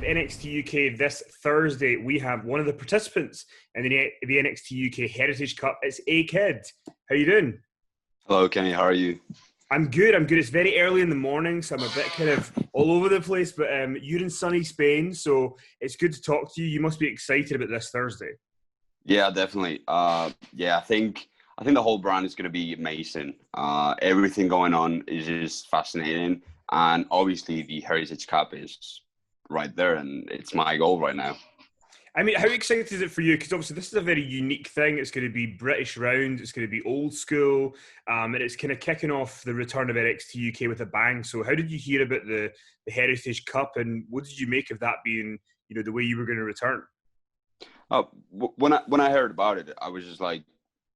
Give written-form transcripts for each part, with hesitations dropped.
NXT UK this Thursday, we have one of the participants in the NXT UK Heritage Cup. It's A-Kid. How you doing? Hello, Kenny. How are you? I'm good. It's very early in the morning, so I'm a bit kind of all over the place, but you're in sunny Spain, so it's good to talk to you. You must be excited about this Thursday. Yeah, definitely. I think the whole brand is going to be amazing. Everything going on is just fascinating. And obviously the Heritage Cup is right there, and it's my goal right now. I mean, how excited is it for you? Because obviously this is a very unique thing. It's going to be British round. It's going to be old school. And it's kind of kicking off the return of NXT UK with a bang. So how did you hear about the Heritage Cup, and what did you make of that being, the way you were going to return? When I heard about it, I was just like,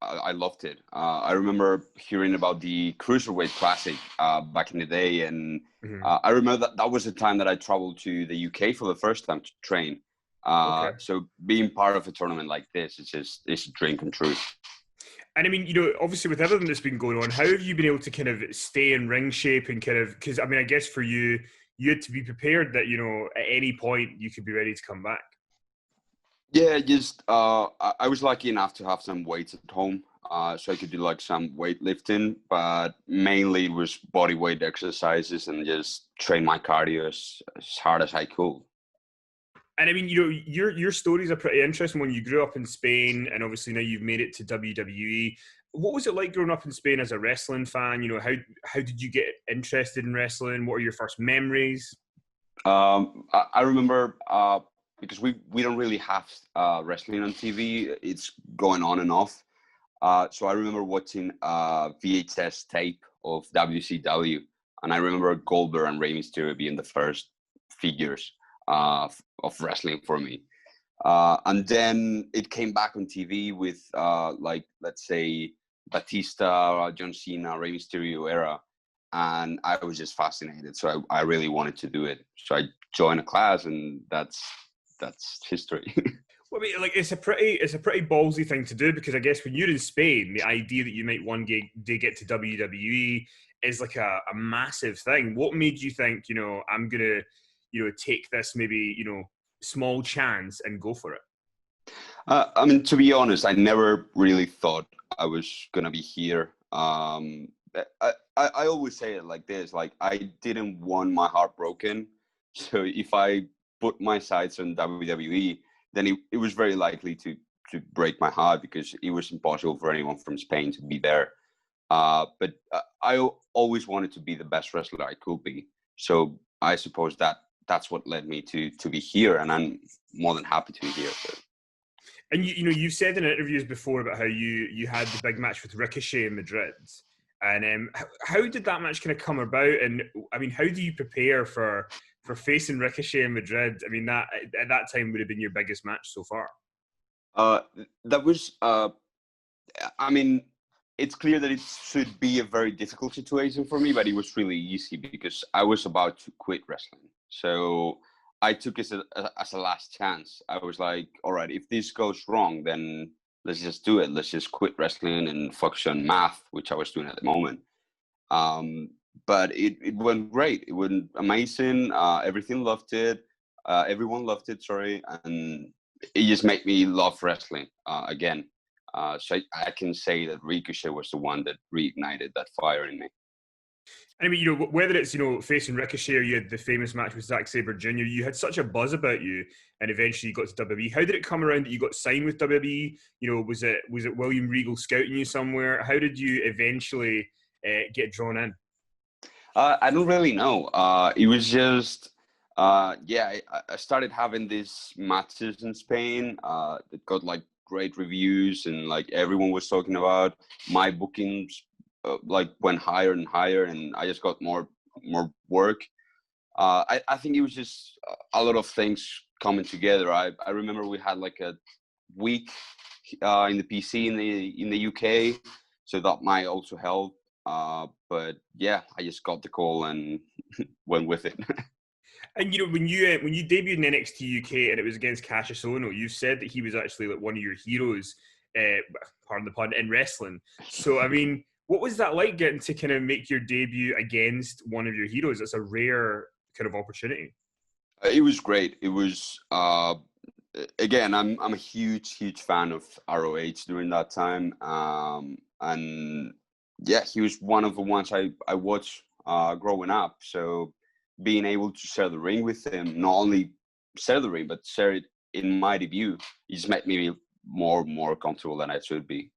I loved it. I remember hearing about the Cruiserweight Classic back in the day, and I remember that was the time that I traveled to the UK for the first time to train. Okay. So being part of a tournament like this, it's a dream come true. And I mean, obviously with everything that's been going on, how have you been able to kind of stay in ring shape and kind of, because I mean, I guess for you, you had to be prepared that, at any point you could be ready to come back. Yeah, just I was lucky enough to have some weights at home, so I could do like some weightlifting, but mainly it was body weight exercises and just train my cardio as hard as I could. And I mean, your stories are pretty interesting. When you grew up in Spain, and obviously now you've made it to WWE. What was it like growing up in Spain as a wrestling fan? How did you get interested in wrestling? What are your first memories? I remember. Because we don't really have wrestling on TV. It's going on and off. So I remember watching VHS tape of WCW, and I remember Goldberg and Rey Mysterio being the first figures of wrestling for me. And then it came back on TV with, let's say, Batista, John Cena, Rey Mysterio era. And I was just fascinated. So I really wanted to do it. So I joined a class, and that's history. Well, I mean, like it's a pretty ballsy thing to do, because I guess when you're in Spain, the idea that you might one day get to WWE is like a massive thing. What made you think, I'm gonna, take this maybe, small chance and go for it? I mean, to be honest, I never really thought I was gonna be here. I always say it like this: like I didn't want my heart broken. So if I put my sights on WWE, then it was very likely to break my heart, because it was impossible for anyone from Spain to be there. But I always wanted to be the best wrestler I could be. So I suppose that's what led me to be here, and I'm more than happy to be here. So. And you've said in interviews before about how you had the big match with Ricochet in Madrid. And how did that match kind of come about? And I mean, how do you prepare for facing Ricochet in Madrid? I mean, that at that time would have been your biggest match so far. That was, I mean, it's clear that it should be a very difficult situation for me, but it was really easy because I was about to quit wrestling. So I took it as a last chance. I was like, all right, if this goes wrong, then let's just do it. Let's just quit wrestling and focus on math, which I was doing at the moment. But it went great. It went amazing. Everything loved it. Everyone loved it, sorry. And it just made me love wrestling again. So I can say that Ricochet was the one that reignited that fire in me. I mean, whether it's, facing Ricochet, or you had the famous match with Zack Sabre Jr., you had such a buzz about you, and eventually you got to WWE. How did it come around that you got signed with WWE? Was it William Regal scouting you somewhere? How did you eventually get drawn in? I don't really know. It was just, I started having these matches in Spain that got like great reviews, and like everyone was talking about my bookings. Like went higher and higher, and I just got more work. I think it was just a lot of things coming together. I remember we had like a week in the PC in the UK, so that might also help. But yeah, I just got the call and went with it. And when you debuted in NXT UK and it was against Cassius Ohno, you said that he was actually like one of your heroes, pardon the pun, in wrestling. So I mean, what was that like, getting to kind of make your debut against one of your heroes? It's a rare kind of opportunity. It was great. It was again. I'm a huge fan of ROH during that time, and yeah, he was one of the ones I watched growing up. So being able to share the ring with him, not only share the ring but share it in my debut, it just made me more comfortable than I should be.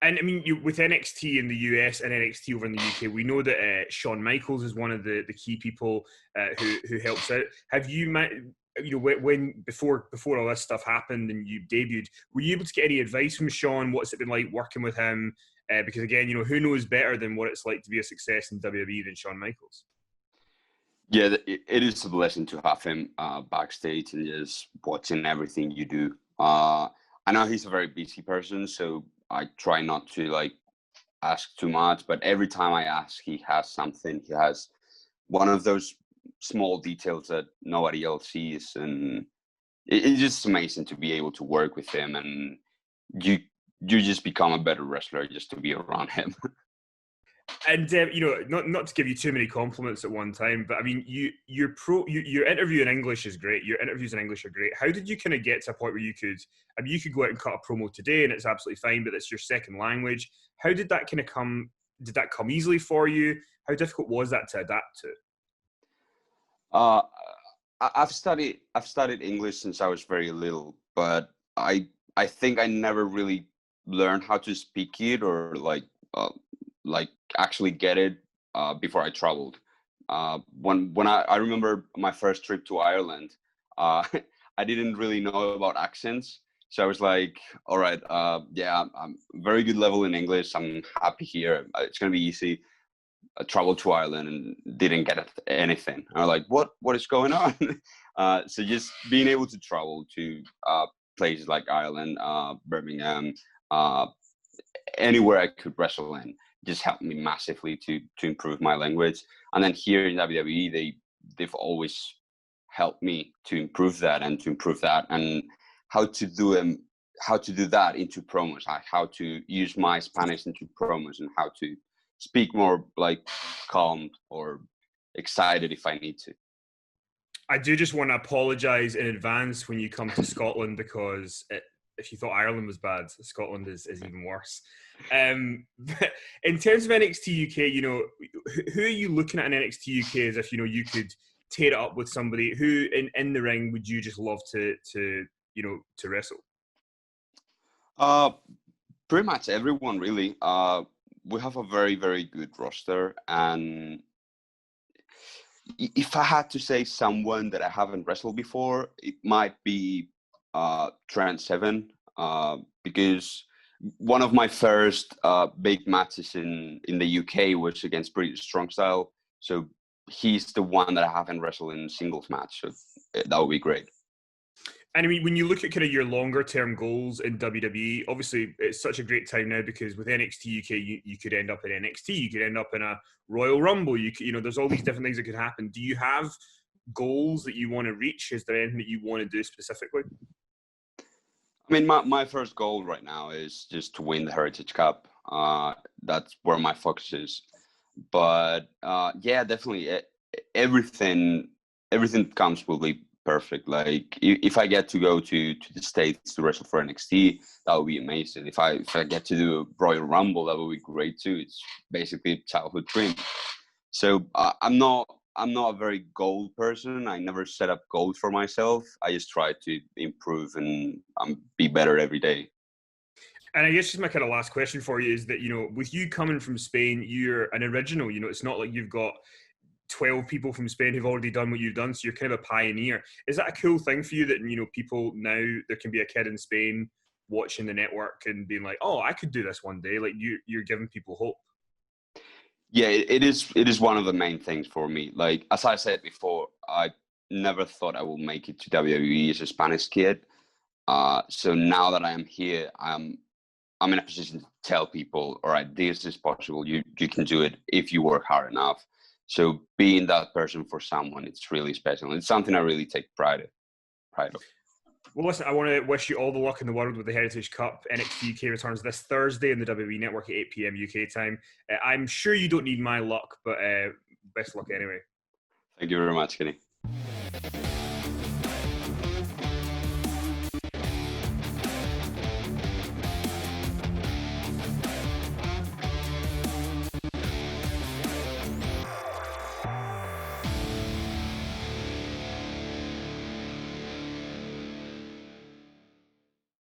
And I mean, with NXT in the US and NXT over in the UK, we know that Shawn Michaels is one of the key people who helps out. Have you met, you know, when before all this stuff happened and you debuted, were you able to get any advice from Shawn? What's it been like working with him? Because again, you know, who knows better than what it's like to be a success in WWE than Shawn Michaels? Yeah, it is a blessing to have him backstage and just watching everything you do. I know he's a very busy person, so I try not to like ask too much. But every time I ask, he has something. He has one of those small details that nobody else sees, and it's just amazing to be able to work with him. And you you just become a better wrestler just to be around him. And you know, not to give you too many compliments at one time, but I mean, your interview in English is great. Your interviews in English are great. How did you kind of get to a point where you could? I mean, you could go out and cut a promo today, and it's absolutely fine, but it's your second language. How did that kind of come? Did that come easily for you? How difficult was that to adapt to? Uh, I've studied English since I was very little, but I think I never really learned how to speak it or like actually get it before I traveled. When I remember my first trip to Ireland, uh, I didn't really know about accents, so I was like, all right, yeah, I'm very good level in English. I'm happy here. It's gonna be easy. Traveled to Ireland and didn't get anything. I was like, what is going on? So just being able to travel to places like Ireland, Birmingham, uh, anywhere I could wrestle in, just helped me massively to improve my language. And then here in WWE, they've always helped me to improve that and how to do them, how to do that into promos, how to use my Spanish into promos, and how to speak more like calm or excited if I need to. I do just want to apologise in advance when you come to Scotland because if you thought Ireland was bad, Scotland is even worse. But in terms of NXT UK, you know, who are you looking at in NXT UK as if, you know, you could tear it up with somebody who in the ring would you just love to you know, to wrestle? Uh, Pretty much everyone really. We have a very good roster, and if I had to say someone that I haven't wrestled before, it might be Trent Seven, because one of my first big matches in the UK was against British Strong Style. So he's the one that I haven't wrestled in singles match. So that would be great. And I mean, when you look at kind of your longer term goals in WWE, obviously it's such a great time now because with NXT UK, you could end up in NXT, you could end up in a Royal Rumble, you know, there's all these different things that could happen. Do you have goals that you want to reach? Is there anything that you want to do specifically? I mean, my first goal right now is just to win the Heritage Cup. That's where my focus is. But yeah, definitely everything everything comes will be perfect. Like if I get to go to the States to wrestle for NXT, that would be amazing. If I get to do a Royal Rumble, that would be great too. It's basically a childhood dream. So I'm not a very goal person. I never set up goals for myself. I just try to improve and be better every day. And I guess just my kind of last question for you is that, you know, with you coming from Spain, you're an original, you know, it's not like you've got 12 people from Spain who've already done what you've done. So you're kind of a pioneer. Is that a cool thing for you that, you know, people now, there can be a kid in Spain watching the network and being like, oh, I could do this one day. Like you're giving people hope. Yeah, it is one of the main things for me. Like as I said before, I never thought I will make it to WWE as a Spanish kid. So now that I am here, I'm in a position to tell people, all right, this is possible. You can do it if you work hard enough. So being that person for someone, it's really special. It's something I really take pride of. Well, listen, I want to wish you all the luck in the world with the Heritage Cup. NXT UK returns this Thursday in the WWE Network at 8 p.m. UK time. I'm sure you don't need my luck, but best luck anyway. Thank you very much, Kenny.